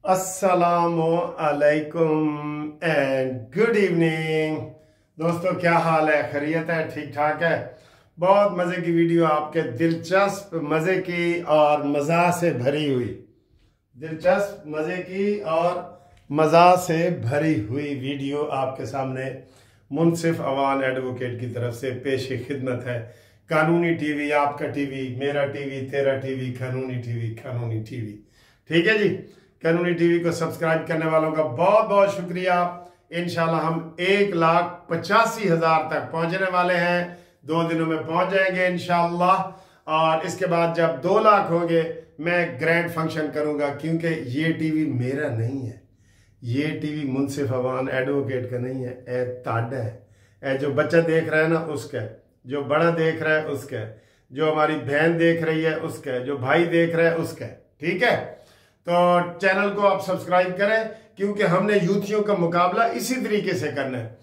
अस्सलामु अलैकुम and good evening. दोस्तों क्या हाल है? खैरियत है? ठीक ठाक है? बहुत मज़े की वीडियो आपके दिलचस्प मज़े की और मज़ा से भरी हुई दिलचस्प मज़े की और मज़ा से भरी हुई वीडियो आपके सामने मुनसिफ अवान एडवोकेट की तरफ से पेश खिदमत है। कानूनी टीवी, आपका टीवी, मेरा टीवी, तेरा टीवी, कानूनी टीवी, कानूनी टीवी। ठीक है जी। कानूनी टीवी को सब्सक्राइब करने वालों का बहुत बहुत शुक्रिया। इंशाल्लाह हम 1,85,000 तक पहुंचने वाले हैं। 2 दिनों में पहुंच जाएंगे इंशाल्लाह। और इसके बाद जब 2 लाख होंगे मैं ग्रैंड फंक्शन करूंगा, क्योंकि ये टीवी मेरा नहीं है, ये टीवी मुनसिफ अवान एडवोकेट का नहीं है, ए ताड़ा है। ए जो बच्चा देख रहा है ना उसका है, जो बड़ा देख रहा है उसका है, जो हमारी बहन देख रही है उसका है, जो भाई देख रहा है उसका है। ठीक है, तो चैनल को आप सब्सक्राइब करें, क्योंकि हमने यूथियों का मुकाबला इसी तरीके से करना है।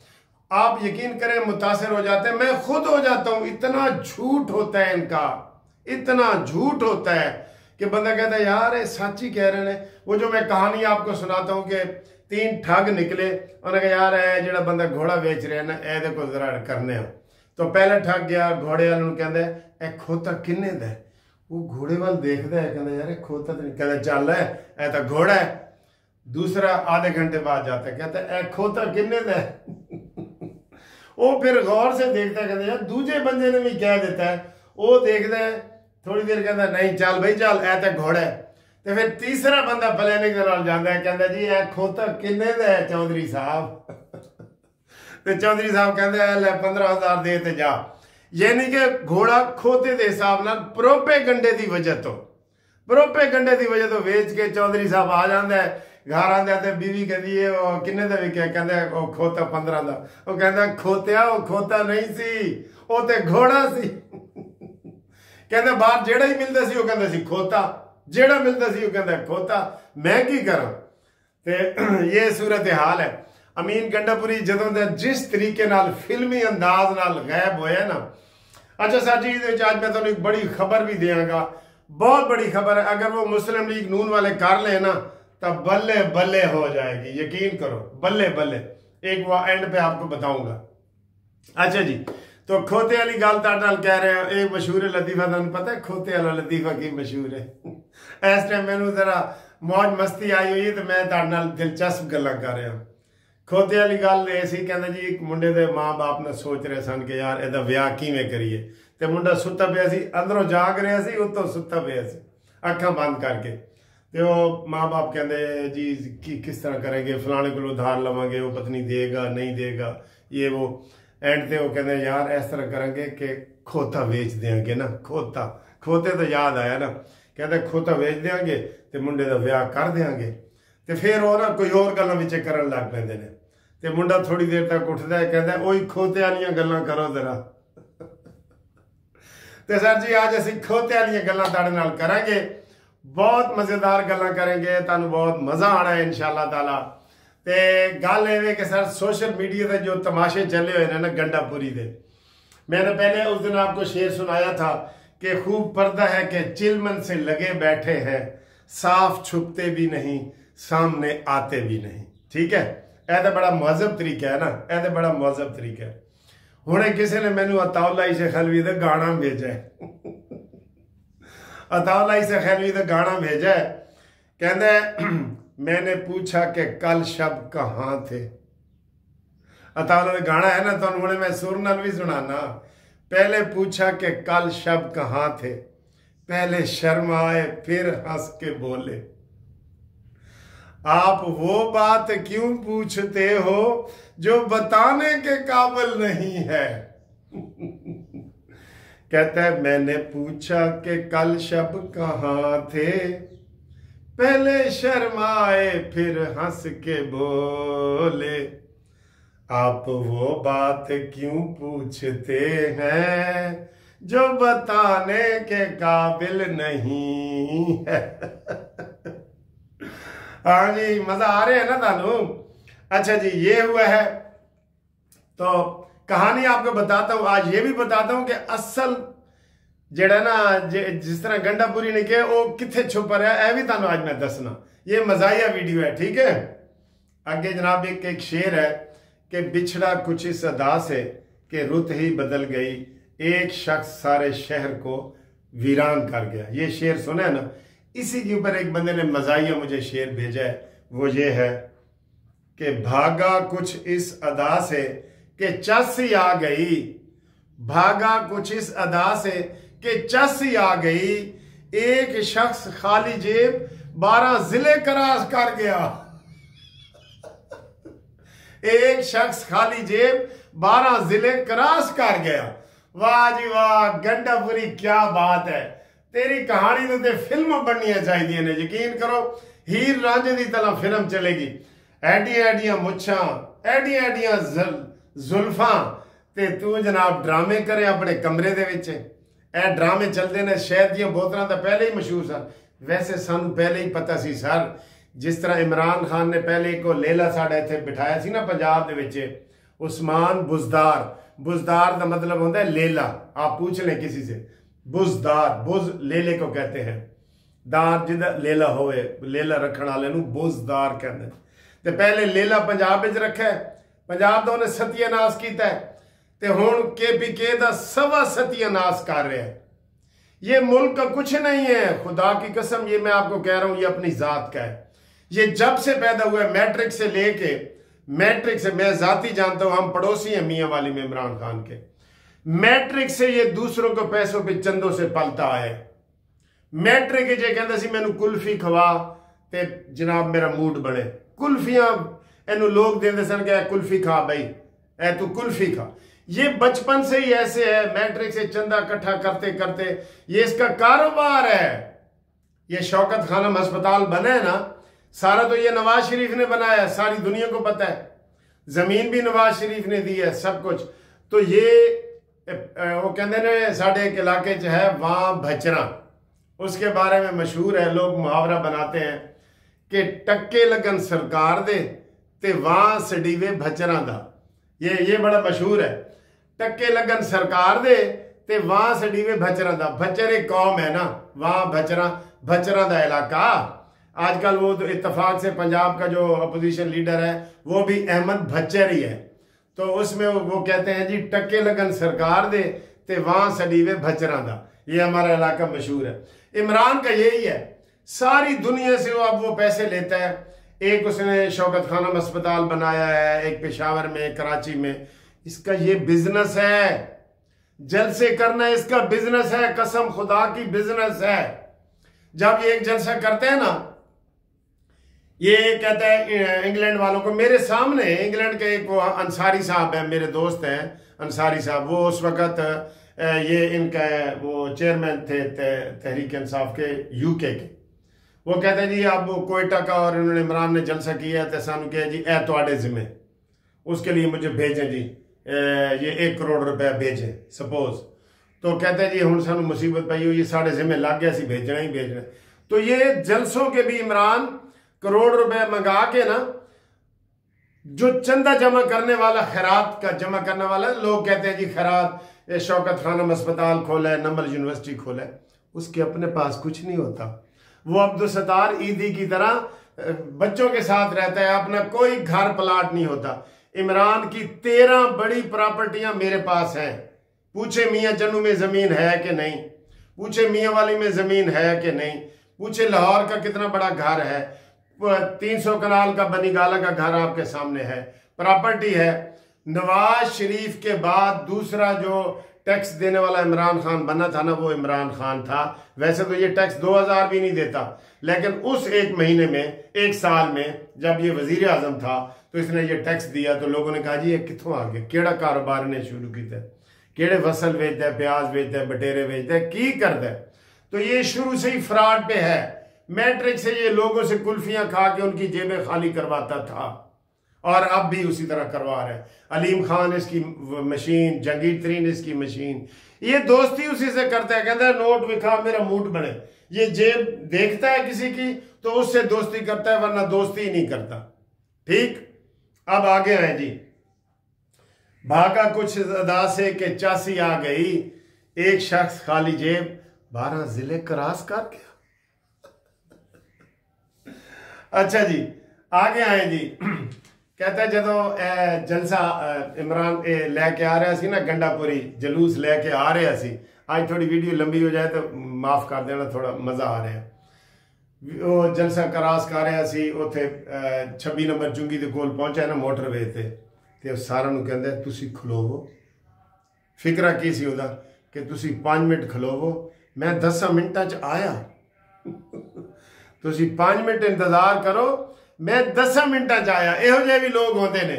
आप यकीन करें मुतासिर हो जाते हैं, मैं खुद हो जाता हूं। इतना झूठ होता है इनका, इतना झूठ होता है कि बंदा कहता है यार ये सच ही कह रहे हैं। वो जो मैं कहानी आपको सुनाता हूं कि 3 ठग निकले, उन्होंने कहा यार है जो बंदा घोड़ा बेच रहे हैं ना, ए देखो जरा करने। तो पहले ठग गया, घोड़े वाले कहते ए खोता किन्ने दा? वो घोड़े वाल देखता है, कहता यार खोता तो नहीं, कहता चल है ऐ तो घोड़ा है। दूसरा आधे घंटे बाद जाता है, कहता है खोता किन्ने दा? वो फिर गौर से देखता है, कहता यार दूजे बंदे ने भी कह देता है। वो देखता है थोड़ी देर, कहता नहीं चल भाई चल ऐ तो घोड़ा है। तो फिर तीसरा बंदा प्लानिंग के नाल जाता है, कहता जी ऐ खोता किन्ने दा है चौधरी साहब? तो चौधरी साहब कहते ले 15,000 दे ते जा। यानी कि घोड़ा खोते के हिसाब न प्रोपेगंडे की वजह तो वेच के चौधरी साहब आ जाता है। घर आंदा तो बीवी कहती है वो किन्ने दा विकिया? कहता वो खोता 15 का। वो कहता खोतिया वो खोता नहीं सी, वो तो घोड़ा सी। कहता बाहर जेड़ा ही मिलता सी वो कहता सी खोता, जेड़ा मिलता सी वो कहता खोता। मैं की करा? ते ये सूरत हाल है। अमीन गंडापुरी जदों जिस तरीके नाल फिल्मी अंदाज नाल गायब होया ना। अच्छा सर जी, आज मैं तुहानू एक बड़ी खबर भी देंगा, बहुत बड़ी खबर है। अगर वो मुस्लिम लीग नून वाले कर ले ना तब बल्ले बल्ले हो जाएगी, यकीन करो, बल्ले बल्ले। एक वो एंड पे आपको बताऊंगा। अच्छा जी, तो खोते वाली गल ताड़ कह रहे हैं। एक मशहूर लतीफा, तुहानू पता है खोते वाला लतीफा की मशहूर है? इस टाइम मैनू जरा मौज मस्ती आई हुई है तो मैं ताड़ नाल दिलचस्प गल्लां कर रहा। खोते वाली गल ऐसी, कहते जी एक मुंडे के माँ बाप ने सोच रहे सन कि यार एदा विआह किवें करिए। तो मुंडा सुता पिया सी, अंदरों जाग रहा सी, उत्तों सुता पिया सी अखां बंद करके। तो वो माँ बाप कहते जी किस तरह करेंगे, फलाने को उधार लवांगे, वो पत्नी देगा नहीं देगा, ये वो। एंड ते वो कहते यार इस तरह करेंगे कि खोता बेच देंगे ना। खोते तो याद आया ना, कहते खोता बेच देंगे तो मुंडे का विआह कर देंगे। तो फिर वो ना कोई और गल्लां विच करन लग पैंदे ने। ते मुंडा थोड़ी देर तक उठता है, कहता ओही खोते वालियां गल्लां करो जरा। तो सर जी आज असीं खोते वालियां गल्लां तुहाडे नाल करांगे, बहुत मजेदार गल्लां करेंगे, तुहानू बहुत मजा आना है इंशाअल्लाह ताला। ते गल इवें कि सर सोशल मीडिया पे जो तमाशे चले हुए हैं ना गंडापुरी दे, मैंने पहले उस दिन आपको शेर सुनाया था कि खूब पर्दा है कि चिलमन से लगे बैठे हैं, साफ छुपते भी नहीं सामने आते भी नहीं। ठीक है, यह तो बड़ा महजब तरीका है ना, यह तो बड़ा महजब तरीका है। हुणे किसी ने मैनू अताउल्ला शेख अलवी का गाना भेजा है। अताउल्ला शेख अलवी का गाना भेजा है, कहता मैंने पूछा कि कल शब कहाँ थे। अताउल्ला का गाना है ना, तो हुणे मैं सुर नाल भी सुनाना। पहले पूछा कि कल शब कहाँ थे, पहले शर्माए फिर हंस के बोले, आप वो बात क्यों पूछते हो जो बताने के काबिल नहीं है। कहता है मैंने पूछा कि कल शब कहाँ थे, पहले शर्माए फिर हंस के बोले, आप वो बात क्यों पूछते हैं जो बताने के काबिल नहीं है। हाँ जी, मजा आ रहे हैं ना तानू? अच्छा जी, ये हुआ है। तो कहानी आपको बताता हूं, आज ये भी बताता हूं कि असल जेड़ा ना जिस तरह गंडापुरी ने कहा वो किथे छुप रहा है, भी तुहानू आज मैं दसना। ये मजाया वीडियो है, ठीक है। आगे जनाब एक शेर है कि बिछड़ा कुछ इस अदा से कि रुत ही बदल गई, एक शख्स सारे शहर को वीरान कर गया। ये शेर सुना है ना, इसी के ऊपर एक बंदे ने मजाया मुझे शेर भेजा है, वो ये है कि भागा कुछ इस अदा से कि चस्सी आ गई, भागा कुछ इस अदा से कि चस्सी आ गई, एक शख्स खाली जेब 12 जिले क्रॉस कर गया। एक शख्स खाली जेब 12 जिले क्रॉस कर गया। वाह जी वाह, गंडापुरी क्या बात है। तेरी कहानी तो फिल्म बननी चाहिए ने, यकीन करो हीर रांझे की तरह फिल्म चलेगी। एडियां एडियां मुच्छां, एडियां एडियां जुल्फां, ते तू जनाब ड्रामे करे अपने कमरे दे विच। ए ड्रामे चलते ने शहद दी बोतलों तो पहले ही मशहूर सन। वैसे सानू पहले ही पता सी सर, जिस तरह इमरान खान ने पहले को लेला साढ़े इत्थे बिठाया सी ना पंजाब दे विच, उस्मान बुजदार। बुजदार का मतलब होता है लेला। आप पूछ लें किसी से, बुजदार, बुज लेले को कहते हैं, दार जिदा लेला होवे, लेला रखने वाले नू बुजदार कहते हैं। ते पहले लेला पंजाब विच रखा है, पंजाब दा उन्हें सत्यानाश किया है, ते हुण KPK दा सवा सत्यानाश कर रहा है। ये मुल्क का कुछ नहीं है, खुदा की कसम, ये मैं आपको कह रहा हूं, ये अपनी जात का है। ये जब से पैदा हुआ है, मैट्रिक से लेके, मैट्रिक से, मैं जाती जानता हूं, हम पड़ोसी हैं मियां वाली में इमरान खान के, मैट्रिक से ये दूसरों को पैसों पे चंदों से पलता है। मैट्रिक जे कहता सी मैनू कुल्फी खवा ते जनाब मेरा मूड बने। कुल्फियां एनू लोग देंदे सन कि कुल्फी खा भाई, ए तू कुल्फी खा। ये बचपन से ही ऐसे है, मैट्रिक से चंदा इकट्ठा करते करते ये इसका कारोबार है। ये शौकत खानम अस्पताल बना है ना, सारा तो ये नवाज शरीफ ने बनाया, सारी दुनिया को पता है। जमीन भी नवाज शरीफ ने दी है, सब कुछ। तो ये वो कहते ने साढ़े एक इलाके च है वहां भचरा, उसके बारे में मशहूर है, लोग मुहावरा बनाते हैं कि टक्के लगन सरकार दे ते वहां सडीवे भचरा दा। ये बड़ा मशहूर है, टक्के लगन सरकार दे ते वहां सडीवे भचरा दा। भचर एक कौम है ना, वहां भचरा दा इलाका। आजकल वो तो इत्तेफाक से पंजाब का जो अपोजिशन लीडर है वो भी अहमद भच्चर ही है। तो उसमें वो कहते हैं जी टक्के लगन सरकार दे ते वहां सडीवे भचरा दा। ये हमारा इलाका मशहूर है। इमरान का यही है, सारी दुनिया से वो अब वो पैसे लेता है। एक उसने शौकत खानम अस्पताल बनाया है, एक पेशावर में, कराची में। इसका ये बिजनेस है, जलसे करना इसका बिजनेस है, कसम खुदा की बिजनेस है। जब ये एक जलसा करते हैं ना, ये कहता है इंग्लैंड वालों को, मेरे सामने इंग्लैंड के एक वो अंसारी साहब है, मेरे दोस्त हैं अंसारी साहब, वो उस वक़्त ये इनका वो चेयरमैन थे तहरीक इंसाफ के UK के। वो कहते हैं जी अब कोयटा का और उन्होंने इमरान ने जलसा किया है तो सानू कहा जी ए तुहाडे जिम्मे, उसके लिए मुझे भेजें जी, ये 1 करोड़ रुपया भेजें सपोज। तो कहते हैं जी हुण सानू मुसीबत पई हुई, साढ़े जिम्मे लग गया, सी भेजना ही भेजना। तो ये जलसों के भी इमरान करोड़ रुपए मंगा के ना, जो चंदा जमा करने वाला, खैरात का जमा करने वाला, लोग कहते हैं जी खैरात, ये शौकत खानम अस्पताल खोला है, नमल यूनिवर्सिटी खोला है, उसके अपने पास कुछ नहीं होता। वो अब्दुल सत्तार ईदी की तरह बच्चों के साथ रहता है, अपना कोई घर प्लाट नहीं होता। इमरान की 13 बड़ी प्रॉपर्टियां मेरे पास हैं। पूछे मियाँ चन्नू में जमीन है कि नहीं, पूछे मियाँ वाली में जमीन है कि नहीं, पूछे लाहौर का कितना बड़ा घर है, 300 कनाल का बनीगाला का घर आपके सामने है, प्रॉपर्टी है। नवाज शरीफ के बाद दूसरा जो टैक्स देने वाला इमरान खान बना था ना, वो इमरान खान था। वैसे तो ये टैक्स 2000 भी नहीं देता, लेकिन उस 1 महीने में, 1 साल में जब ये वजीर आजम था तो इसने ये टैक्स दिया। तो लोगों ने कहा जी ये कितों आ गया, केड़ा कारोबार ने शुरू किया, केड़े फसल बेचता है, प्याज बेचता है, बटेरे बेचता है, की करता है। तो ये शुरू से ही फ्रॉड पे है। मैट्रिक से ये लोगों से कुल्फियां खा के उनकी जेबें खाली करवाता था और अब भी उसी तरह करवा रहे हैं। अलीम खान इसकी मशीन, जंगीर तरीन इसकी मशीन, ये दोस्ती उसी से करता है। कहता है नोट विखा मेरा मूड बने। ये जेब देखता है किसी की तो उससे दोस्ती करता है, वरना दोस्ती ही नहीं करता। ठीक, अब आगे आए जी। भागा कुछ अदा से के चासी आ गई, एक शख्स खाली जेब 12 जिले क्रॉस कर गया। अच्छा जी, आगे आए जी। कहता है जो जलसा इमरान लैके आ रहा सी ना, गंडापुरी जलूस लैके आ रहा सी। आज थोड़ी वीडियो लंबी हो जाए तो माफ कर देना, थोड़ा मजा आ रहा है। वो जलसा क्रॉस कर रहा सी, उत्थे 26 नंबर चुंगी के कोल पहुंचा ना मोटरवे ते सारा नूं कहंदा तुसी खलोवो। फिक्रा की सी ओदा कि तुसी 5 मिनट खलोवो, मैं 10 मिनटां च आया। तुसी 5 मिनट इंतजार करो, मैं 10 मिनटां च आया। इहो जे भी लोग होते ने।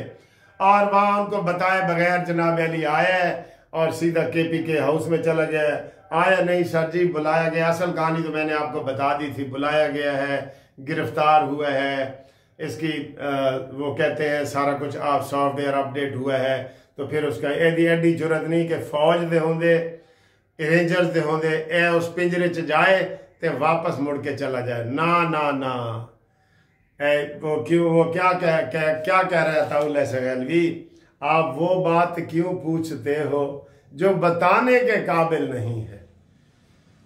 और वहां उनको बताए बगैर जनाब अली आया है और सीधा KPK हाउस में चला गया। आया नहीं सर जी, बुलाया गया। असल कहानी तो मैंने आपको बता दी थी। बुलाया गया है, गिरफ्तार हुआ है, इसकी वो कहते हैं सारा कुछ आप सॉफ्टवेयर अपडेट हुआ है। तो फिर उसका एडी जरूरत नहीं कि फौज दे होंदे, रेंजर्स दे होंदे, ए उस पिंजरे च जाए ते वापस मुड़ के चला जाए। ना ना ना, वो क्यों, वो क्या कह रहा था उल्ले सगैलवी, आप वो बात क्यों पूछते हो जो बताने के काबिल नहीं है।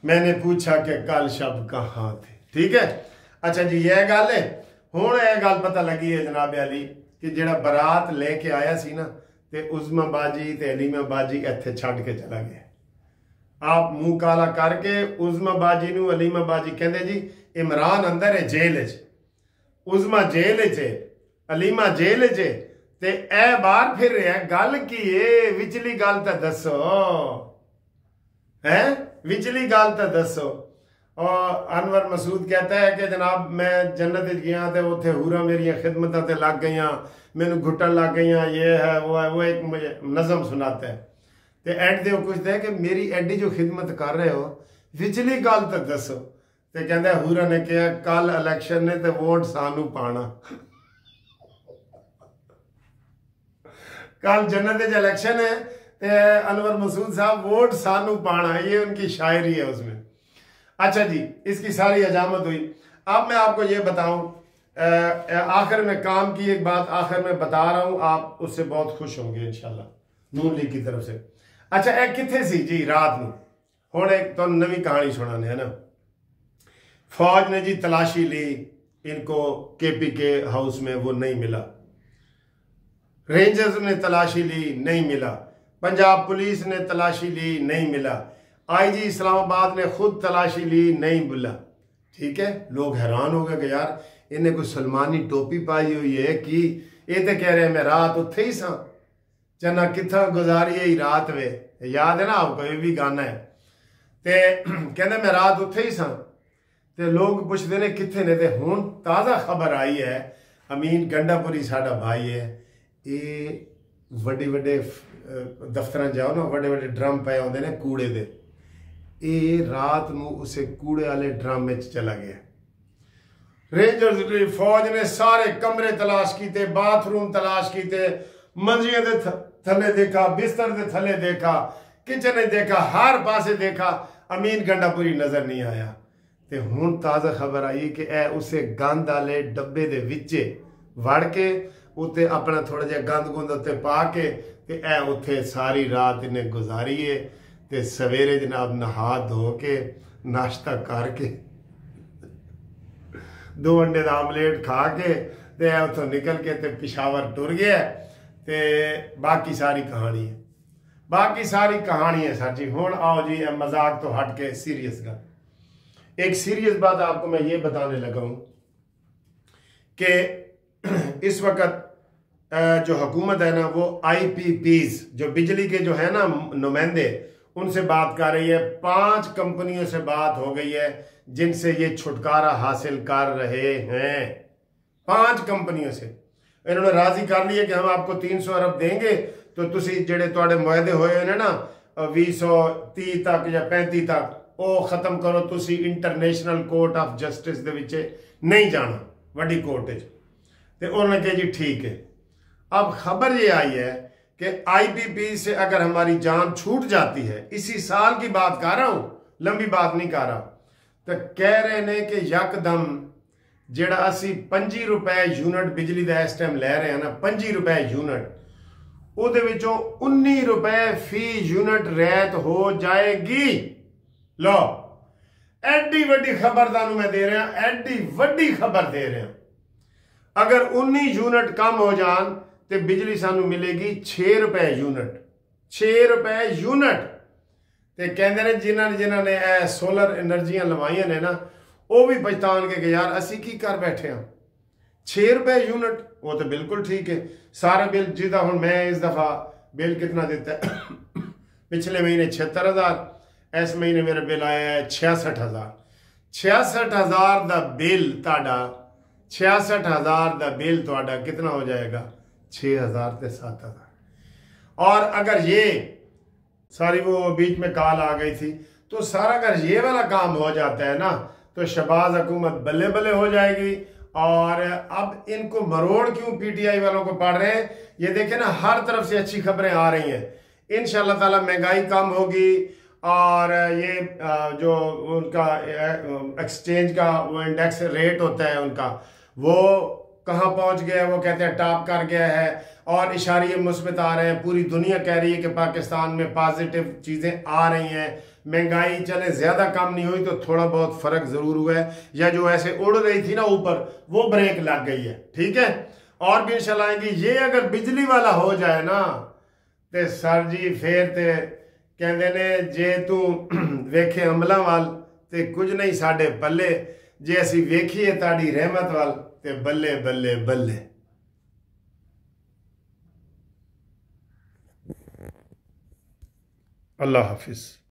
मैंने पूछा कि कल शब कहाँ थे। ठीक है, अच्छा जी, यह गल है। हुण यह गल पता लगी है जनाब अली कि जेड़ा बरात लेके आया सी ना, ते उज़मा बाजी ते अलीमा बाजी इत्थे छड़ के चला गया। आप मुंह काला करके उज़मा बाजी नूं अलीमा बाजी कहंदे जी इमरान अंदर है जेल च, उज़मा जेल च, अलीमा जेल च, ते ए बाहर फिर रहा। गल की है, विचली गल तो दसो है, विचली गल तो दसो। और अनवर मसूद कहता है कि जनाब मैं जन्नत गया तो उत्थे हूरा मेरिया खिदमतां ते लग गई, मैनू घुटन लग गई, ये है वो है। वो एक मुझे नज़म सुनाता है तो एंड दे पूछता है कि मेरी एडी जो खिदमत कर रहे हो, विचली गल तो दसो। तो कहता है हूरा ने कहा कल इलेक्शन ने तो वोट सानू पाना। कल जन्नत इलेक्शन है तो अनवर मसूद साहब वोट सानू पाना, ये उनकी शायरी है उसमें। अच्छा जी, इसकी सारी हजामत हुई। अब मैं आपको ये बताऊं, आखिर में काम की एक बात आखिर में बता रहा हूं, आप उससे बहुत खुश होंगे इंशाल्लाह नून लीग की तरफ से। अच्छा, एक किथे सी जी रात में, हुण एक तो नवी कहानी सुनाने है ना। फौज ने जी तलाशी ली, इनको KPK हाउस में वो नहीं मिला। रेंजर्स ने तलाशी ली, नहीं मिला। पंजाब पुलिस ने तलाशी ली, नहीं मिला। IG इस्लामाबाद ने खुद तलाशी ली, नहीं मिला। ठीक है, लोग हैरान हो गए कि यार इन्हें कोई सलमानी टोपी पाई हुई है कि ये तो कह रहे हैं मैं रात उत्थे ही सा, चना किथा गुजारी ही रात वे। याद है ना आपको, ये भी गाना है। ते कहते मैं रात उत्थे ही सा, ते लोग पुछते ने किथे ने। ते हुण ताज़ा खबर आई है, अमीन गंडापुरी साडा भाई है, ये वड्डे वड्डे दफ्तर जाओ ना, वड्डे वड्डे ड्रम पे आउंदे ने कूड़े दे, ये रात नूं उसे कूड़े वाले ड्रम में चला गया। रेंजर्स फौज ने सारे कमरे तलाश किए, बाथरूम तलाश किए, मंजियां दे थले देखा, बिस्तर दे थले देखा, किचन देखा, हर पासे देखा, अमीन गंडापुरी नजर नहीं आया। ते हुण ताज़ा खबर आई कि ए उसे गंद वाले डब्बे दे विचे वड़ के उत्ते अपना थोड़ा जिहा गंद गुंद उत्ते पा के ते ए उत्थे सारी रात इन्हें गुजारी है। ते सवेरे जनाब नहा धो के नाश्ता करके 2 अंडे का आमलेट खा के ते उतों निकल के ते पिशावर टुर गया। ते बाकी सारी कहानी है, बाकी सारी कहानी है सर जी। हुण आओ जी मजाक तो हट के सीरियस गल। एक सीरियस बात आपको मैं ये बताने लगा हूं कि इस वक्त जो हुकूमत है ना, वो IPPs जो बिजली के जो है ना नुमाइंदे, उनसे बात कर रही है। 5 कंपनियों से बात हो गई है जिनसे ये छुटकारा हासिल कर रहे हैं। 5 कंपनियों से इन्होंने राजी कर लिया कि हम आपको 300 अरब देंगे, तो तुसी जेड़े तुहाडे मुआहदे होए ने ना 2030 तक या 35 तक, वो खत्म करो। तुसी इंटरनेशनल कोर्ट ऑफ जस्टिस दे विच नहीं जाना, वड्डी कोर्ट च। ते उन्होंने कहा जी ठीक है। अब खबर ये आई है कि IPP से अगर हमारी जान छूट जाती है, इसी साल की बात कर रहा हूं, लंबी बात नहीं कर रहा, तो कह रहे ने कि यकदम जेड़ा असी 25 रुपए यूनिट बिजली का इस टाइम लै रहे हैं ना, 25 रुपए यूनिट, ਉਹਦੇ ਵਿੱਚੋਂ 19 रुपए फी यूनिट रैत हो जाएगी। लो एडी वड्डी खबर तानू मैं दे रहा, एडी वड्डी खबर दे रहा। अगर 19 यूनिट कम हो जान तो बिजली सानू मिलेगी 6 रुपए यूनिट, 6 रुपए यूनिट। तो कहते हैं जिन्होंने ने सोलर एनर्जियां लवाइया ने ना, वो भी पछतान के यार असी की कर बैठे हैं। 6 रुपए यूनिट वो तो बिल्कुल ठीक है। सारा बिल जिदा हूँ मैं इस दफा बिल कितना देता है पिछले महीने 76,000, इस महीने मेरा बिल आया है 66,000। 66,000 का बिल ताड़ा, 66,000 का बिल ताड़ा कितना हो जाएगा? 6,000 से 7,000। और अगर ये सारी वो बीच में कॉल आ गई थी तो सारा अगर ये वाला काम हो जाता है ना तो शहबाज हुकूमत बल्ले बल्ले हो जाएगी। और अब इनको मरोड़ क्यों पीटीआई वालों को पढ़ रहे हैं? ये देखें ना, हर तरफ से अच्छी खबरें आ रही हैं। इंशाल्लाह ताला महंगाई कम होगी और ये जो उनका एक्सचेंज का वो इंडेक्स रेट होता है उनका, वो कहाँ पहुंच गया है? वो कहते हैं टॉप कर गया है और इशारे मुस्बत आ रहे हैं। पूरी दुनिया कह रही है कि पाकिस्तान में पॉजिटिव चीज़ें आ रही हैं। महंगाई चले ज़्यादा कम नहीं हुई तो थोड़ा बहुत फ़र्क ज़रूर हुआ है, या जो ऐसे उड़ रही थी ना ऊपर वो ब्रेक लग गई है। ठीक है, और भी इंशाल्लाह आएंगी। ये अगर बिजली वाला हो जाए ना तो सर जी फिर तो कहते ने जे तू वेखे अमला वाल ते कुछ नहीं साढ़े पल्ले, जे असी वेखीए ताड़ी रहमत वाल ते बल्ले बल्ले बल्ले। अल्लाह हाफिज।